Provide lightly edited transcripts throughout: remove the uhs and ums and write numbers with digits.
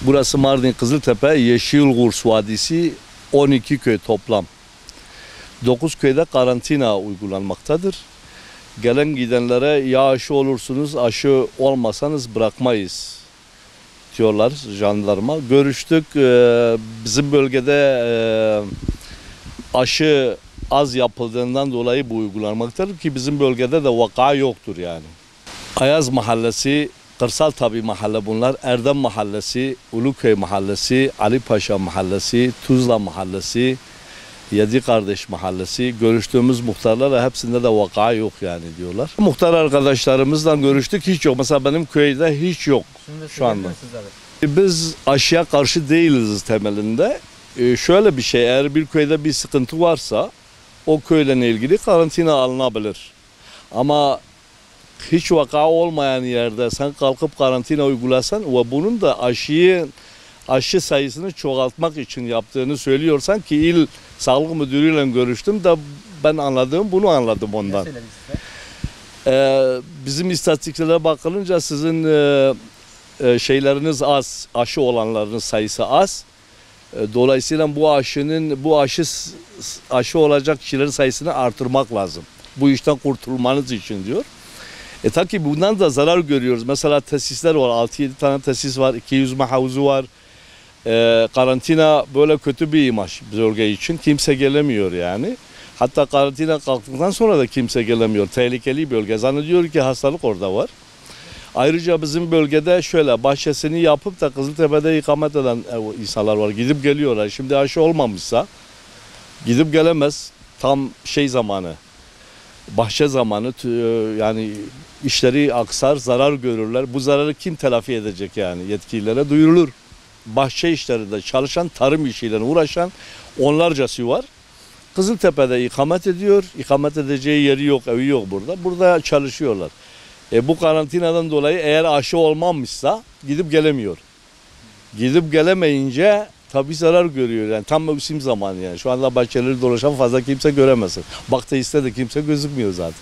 Burası Mardin Kızıltepe Yeşilgurs Vadisi, 12 köy toplam. 9 köyde karantina uygulanmaktadır. Gelen gidenlere ya aşı olursunuz, aşı olmasanız bırakmayız diyorlar jandarma. Görüştük, bizim bölgede aşı az yapıldığından dolayı bu uygulanmaktadır ki bizim bölgede de vaka yoktur yani. Ayaz Mahallesi, Kırsal tabi mahalle bunlar. Erdem Mahallesi, Uluköy Mahallesi, Ali Paşa Mahallesi, Tuzla Mahallesi, Yedi Kardeş Mahallesi. Görüştüğümüz muhtarlarla hepsinde de vaka yok yani diyorlar. Muhtar arkadaşlarımızla görüştük, hiç yok. Mesela benim köyde hiç yok şu anda. Biz aşıya karşı değiliz temelinde. Şöyle bir şey, eğer bir köyde bir sıkıntı varsa o köyle ilgili karantina alınabilir. Ama hiç vaka olmayan yerde sen kalkıp karantina uygulasan ve bunun da aşı sayısını çoğaltmak için yaptığını söylüyorsan ki il sağlık müdürüyle görüştüm de ben bunu anladım ondan. Bizim istatistiklere bakılınca sizin şeyleriniz az, aşı olanlarınız sayısı az. Dolayısıyla bu aşı olacak kişilerin sayısını artırmak lazım. Bu işten kurtulmanız için diyor. Ta ki bundan da zarar görüyoruz. Mesela tesisler var. 6-7 tane tesis var. 2 yüzme havuzu var. Karantina böyle kötü bir imaj bölge için. Kimse gelemiyor yani. Hatta karantina kalktıktan sonra da kimse gelemiyor. Tehlikeli bölge. Zannediyor ki hastalık orada var. Ayrıca bizim bölgede şöyle bahçesini yapıp da Kızıltepe'de ikamet eden insanlar var. Gidip geliyorlar. Şimdi aşı olmamışsa gidip gelemez. Tam zamanı. Bahçe zamanı, yani işleri aksar, zarar görürler. Bu zararı kim telafi edecek yani? Yetkililere duyurulur. Bahçe işlerinde çalışan, tarım işiyle uğraşan onlarcası var. Kızıltepe'de ikamet ediyor. İkamet edeceği yeri yok, evi yok burada. Burada çalışıyorlar. Bu karantinadan dolayı eğer aşı olmamışsa gidip gelemiyor. Gidip gelemeyince tabii zarar görüyor yani, tam mevsim zamanı yani. Şu anda bahçeleri dolaşan fazla kimse göremezsin. Baktığında de kimse gözükmüyor zaten.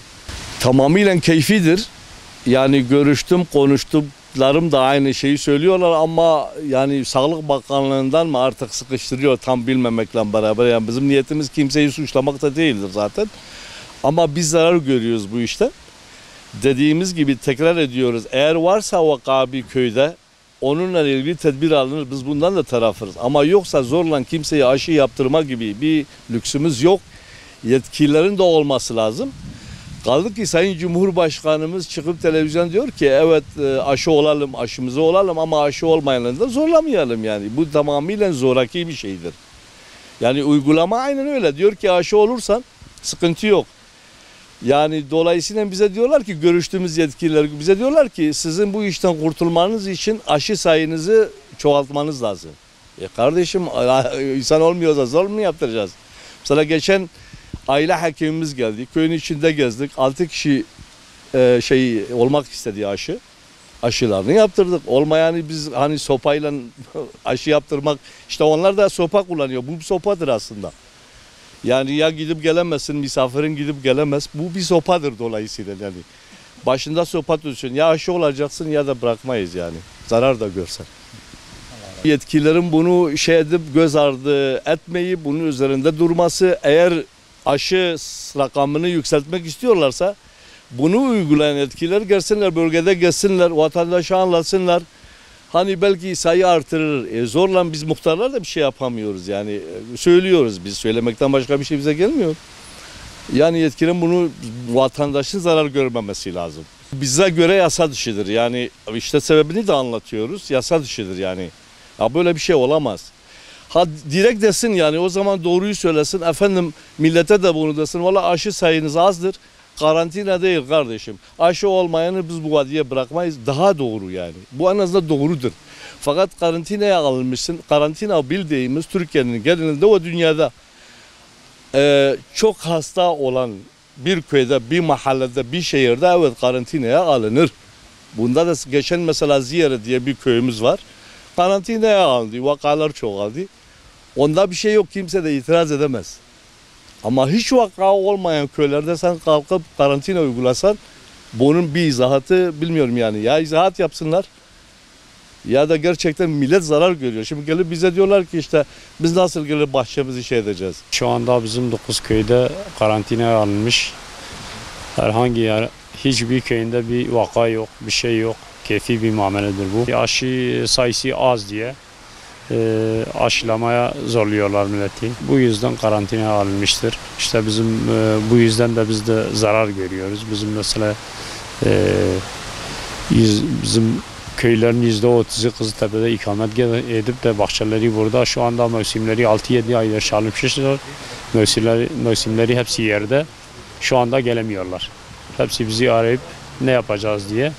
Tamamıyla keyfidir. Yani görüştüm, konuştuklarım da aynı şeyi söylüyorlar ama yani Sağlık Bakanlığı'ndan mı artık sıkıştırıyor tam bilmemekle beraber. Yani bizim niyetimiz kimseyi suçlamak da değildir zaten. Ama biz zarar görüyoruz bu işte. Dediğimiz gibi tekrar ediyoruz. Eğer varsa vaka bir köyde onunla ilgili tedbir alınır. Biz bundan da tarafırız. Ama yoksa zorla kimseye aşı yaptırma gibi bir lüksümüz yok. Yetkililerin de olması lazım. Kaldı ki Sayın Cumhurbaşkanımız çıkıp televizyon diyor ki evet aşı olalım, aşımızı olalım ama aşı olmayanları da zorlamayalım yani. Bu tamamıyla zoraki bir şeydir. Yani uygulama aynen öyle. Diyor ki aşı olursan sıkıntı yok. Yani dolayısıyla bize diyorlar ki, görüştüğümüz yetkililer bize diyorlar ki sizin bu işten kurtulmanız için aşı sayınızı çoğaltmanız lazım. Kardeşim insan olmuyorsa zor mu yaptıracağız? Mesela geçen aile hekimimiz geldi. Köyün içinde gezdik. 6 kişi olmak istedi aşı. Aşılarını yaptırdık. Olmayanı biz hani sopayla aşı yaptırmak, işte onlar da sopa kullanıyor. Bu bir sopadır aslında. Yani ya gidip gelemezsin, misafirin gidip gelemez. Bu bir sopadır dolayısıyla yani. Başında sopa tutuşun. Ya aşı olacaksın ya da bırakmayız yani. Zarar da görsen. Yetkililerin bunu göz ardı etmeyi, bunun üzerinde durması, eğer aşı rakamını yükseltmek istiyorlarsa bunu uygulayan yetkililer gelsinler, bölgede gezsinler, vatandaşa anlatsınlar. Hani belki sayı artırır. Zorla biz muhtarlar da bir şey yapamıyoruz yani. Söylüyoruz biz. Söylemekten başka bir şey bize gelmiyor. Yani yetkilinin bunu, vatandaşın zarar görmemesi lazım. Bize göre yasa dışıdır. Yani işte sebebini de anlatıyoruz. Yasa dışıdır yani. Ya böyle bir şey olamaz. Ha direkt desin yani, o zaman doğruyu söylesin. Efendim millete de bunu desin. Valla aşı sayınız azdır. Karantina değil kardeşim. Aşı olmayanı biz bu vadiye bırakmayız. Daha doğru yani. Bu en azından doğrudur. Fakat karantinaya alınmışsın. Karantina bildiğimiz Türkiye'nin genelinde ve dünyada çok hasta olan bir köyde, bir mahallede, bir şehirde evet karantinaya alınır. Bunda da geçen mesela Ziyere diye bir köyümüz var. Karantinaya alındı. Vakalar çoğaldı. Onda bir şey yok. Kimse de itiraz edemez. Ama hiç vaka olmayan köylerde sen kalkıp karantina uygulasan bunun bir izahatı bilmiyorum yani. Ya izahat yapsınlar ya da gerçekten millet zarar görüyor. Şimdi gelip bize diyorlar ki işte biz nasıl gelip bahçemizi şey edeceğiz. Şu anda bizim 9 köyde karantinaya alınmış. Herhangi yer, hiçbir köyünde bir vaka yok, bir şey yok. Keyfi bir muameledir bu. Aşı sayısı az diye aşılamaya zorluyorlar milleti. Bu yüzden karantinaya alınmıştır. İşte bizim bu yüzden de biz de zarar görüyoruz. Bizim mesela bizim köylerin %30'u Kızıltepe'de ikamet edip de bahçeleri burada. Şu anda mevsimleri 6-7 aydır çalmışlar. Mevsimleri hepsi yerde. Şu anda gelemiyorlar. Hepsi bizi arayıp ne yapacağız diye.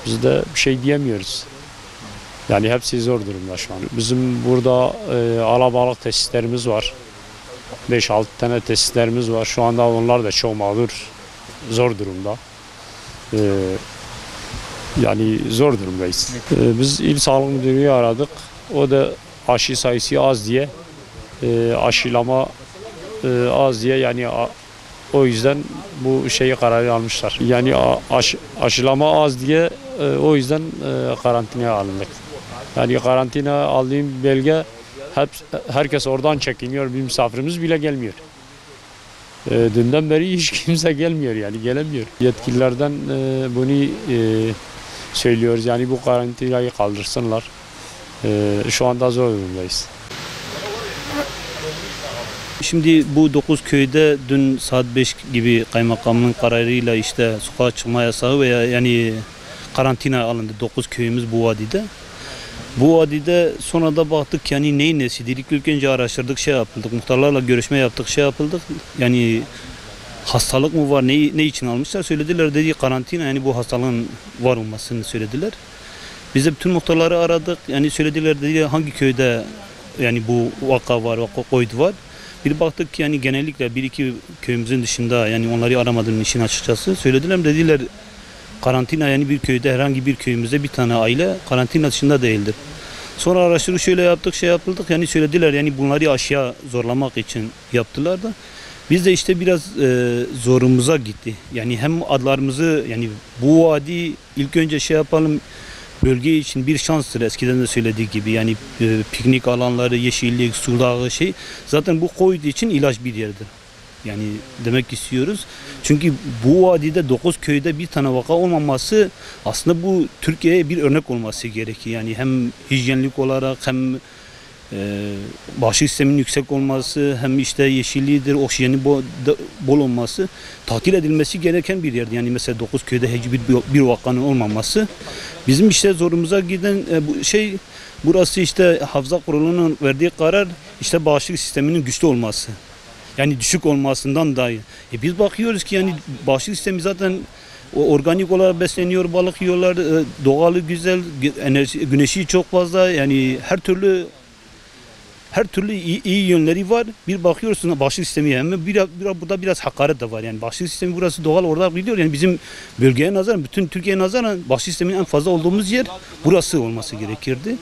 Biz de bir şey diyemiyoruz. Yani hepsi zor durumda şu an. Bizim burada alabalık tesislerimiz var. 5-6 tane tesislerimiz var. Şu anda onlar da çok mağdur, zor durumda. Yani zor durumdayız. Biz İl Sağlık Müdürlüğü'nü aradık. O da aşı sayısı az diye, aşılama az diye yani o yüzden bu şeyi kararı almışlar. Yani aşılama az diye o yüzden karantinaya alındık. Yani karantina aldığım belge herkes oradan çekiniyor. Bir misafirimiz bile gelmiyor. Dünden beri hiç kimse gelmiyor yani gelemiyor. Yetkililerden bunu söylüyoruz yani bu karantinayı kaldırsınlar. Şu anda zor durumdayız. Şimdi bu 9 köyde dün saat 5 gibi kaymakamın kararıyla işte sokağa çıkma yasağı veya yani karantina alındı 9 köyümüz bu vadide. Bu vadide sonra da baktık yani neyin nesidir? İlk önce araştırdık şey yapıldık. Muhtarlarla görüşme yaptık şey yapıldık. Yani hastalık mı var ne için almışlar söylediler dedi karantina yani bu hastalığın var olmasını söylediler. Biz de bütün muhtarları aradık yani söylediler dedi hangi köyde yani bu vaka var koydu var. Bir baktık ki yani genellikle bir iki köyümüzün dışında yani onları aramadığım işin açıkçası söylediler dediler karantina yani bir köyde herhangi bir köyümüzde bir tane aile karantina dışında değildir. Sonra araştırma şöyle yaptık şey yapıldık yani söylediler yani bunları aşıya zorlamak için yaptılar da biz de işte biraz zorumuza gitti. Yani hem adlarımızı yani bu vadi ilk önce şey yapalım bölge için bir şanstır eskiden de söylediği gibi yani piknik alanları, yeşillik, su dağı şey zaten bu koyduğu için ilaç bir yerdir. Yani demek istiyoruz. Çünkü bu vadide 9 köyde bir tane vaka olmaması aslında bu Türkiye'ye bir örnek olması gerekir. Yani hem hijyenlik olarak hem bağışıklık sisteminin yüksek olması hem işte yeşilliğidir, oksijeni bol olması takdir edilmesi gereken bir yerdi. Yani mesela 9 köyde hiçbir bir vakanın olmaması bizim işte zorumuza giden şey burası işte Hafıza Kurulu'nun verdiği karar işte bağışıklık sisteminin güçlü olması. Yani düşük olmasından dahi. Biz bakıyoruz ki yani bağışıklık sistemi zaten organik olarak besleniyor, balık yiyorlar, doğalı güzel, enerji, güneşi çok fazla yani her türlü iyi yönleri var. Bir bakıyorsun bağışıklık sistemi hem burada biraz hakaret de var. Yani bağışıklık sistemi burası doğal olarak biliyor. Yani bizim bölgeye nazaran, bütün Türkiye'ye nazaran bağışıklık sisteminin en fazla olduğumuz yer burası olması gerekirdi.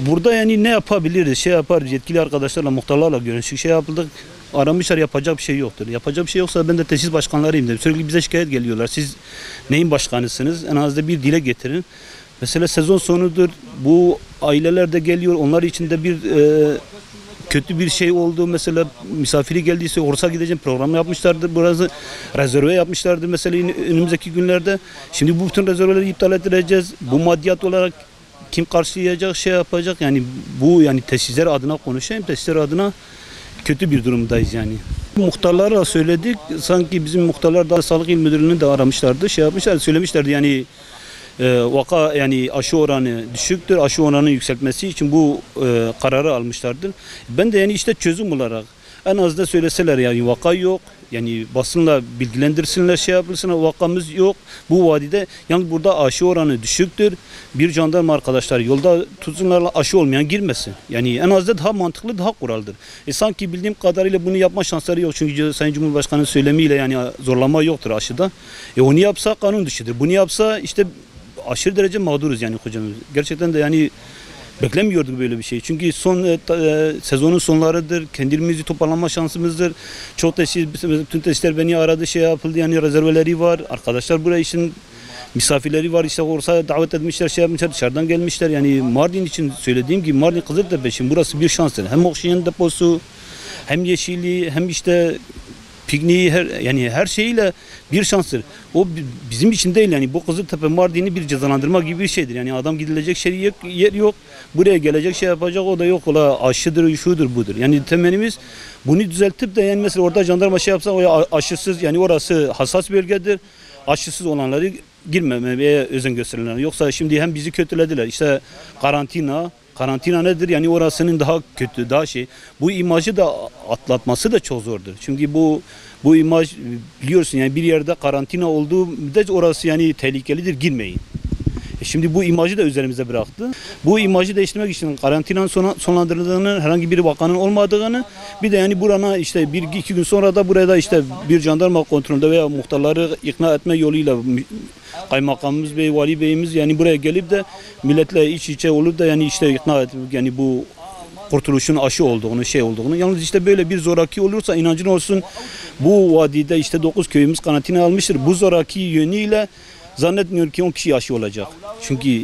Burada yani ne yapabiliriz? Şey yaparız yetkili arkadaşlarla, muhtarlarla görüştük. Şey yapıldık. Aramışlar yapacak bir şey yoktur. Yapacak bir şey yoksa ben de tesis başkanlarıyım dedim. Sürekli bize şikayet geliyorlar. Siz neyin başkanısınız? En az da bir dile getirin. Mesela sezon sonudur. Bu aileler de geliyor. Onlar için de bir kötü bir şey oldu. Mesela misafiri geldiyse Ors'a gideceğim programı yapmışlardı. Burası rezerve yapmışlardı mesela önümüzdeki günlerde. Şimdi bu bütün rezerveleri iptal edileceğiz. Bu maddiyat olarak kim karşılayacak, şey yapacak. Yani bu yani tesisler adına konuşayım. Tesisler adına kötü bir durumdayız yani. Muhtarlara söyledik. Sanki bizim muhtarlar da Sağlık İl Müdürlüğü'nü de aramışlardı. Şey yapmışlar, söylemişlerdi yani vaka yani aşı oranı düşüktür. Aşı oranı yükseltmesi için bu kararı almışlardır. Ben de yani işte çözüm olarak en az da söyleseler yani vaka yok. Yani basınla bilgilendirsinler şey yapılsın vakamız yok. Bu vadide yani burada aşı oranı düşüktür. Bir jandarma arkadaşlar yolda tutsunlarla aşı olmayan girmesin. Yani en az da daha mantıklı daha kuraldır. Sanki bildiğim kadarıyla bunu yapma şansları yok. Çünkü Sayın Cumhurbaşkanı'nın söylemiyle yani zorlama yoktur aşıda. Onu yapsa kanun dışıdır. Bunu yapsa işte aşırı derece mağduruz yani hocam. Gerçekten de yani beklemiyorduk böyle bir şey. Çünkü sezonun sonlarıdır. Kendimizi toparlanma şansımızdır. Çok tesis, bütün tesisler beni aradı şey yapıldı yani rezerveleri var. Arkadaşlar buraya için misafirleri var işte oraya davet etmişler, şey yapmışlar, dışarıdan gelmişler. Yani Mardin için söylediğim gibi Mardin Kızıltepe için burası bir şanstır. Hem oksijen deposu, hem yeşilliği, hem işte pikniği, yani her şeyiyle bir şanstır. O bizim için değil yani, bu Kızıltepe Mardin'i bir cezalandırma gibi bir şeydir. Yani adam gidilecek yer yok. Buraya gelecek, şey yapacak, o da yok. Ola aşıdır, şudur, budur. Yani temennimiz bunu düzeltip de yani mesela orada jandarma şey yapsa, o aşısız, yani orası hassas bölgedir. Aşısız olanları girmemeye özen gösterirler. Yoksa şimdi hem bizi kötülediler. İşte karantina nedir? Yani orasının daha kötü, daha şey. Bu imajı da atlatması da çok zordur. Çünkü bu imaj, biliyorsun yani bir yerde karantina olduğu müddetçe orası yani tehlikelidir, girmeyin. Şimdi bu imajı da üzerimize bıraktı. Bu imajı değiştirmek için karantinanın sonlandırıldığını, herhangi bir vakanın olmadığını, bir de yani burana işte 1-2 gün sonra da burada işte bir jandarma kontrolünde veya muhtarları ikna etme yoluyla kaymakamımız bey, vali beyimiz yani buraya gelip de milletle iç içe olup da yani işte ikna etmek, yani bu kurtuluşun aşı olduğunu, şey olduğunu. Yalnız işte böyle bir zoraki olursa, inancın olsun, bu vadide işte 9 köyümüz karantina almıştır. Bu zoraki yönüyle zannetmiyorum ki 10 kişi aşı olacak. Çünkü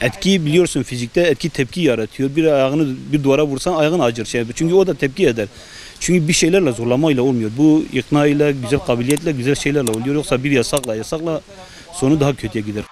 etki, biliyorsun fizikte etki tepki yaratıyor. Bir ayağını bir duvara vursan ayağın acır. Çünkü o da tepki eder. Çünkü bir şeylerle, zorlamayla olmuyor. Bu ikna ile, güzel kabiliyetle, güzel şeylerle oluyor. Yoksa bir yasakla sonu daha kötüye gider.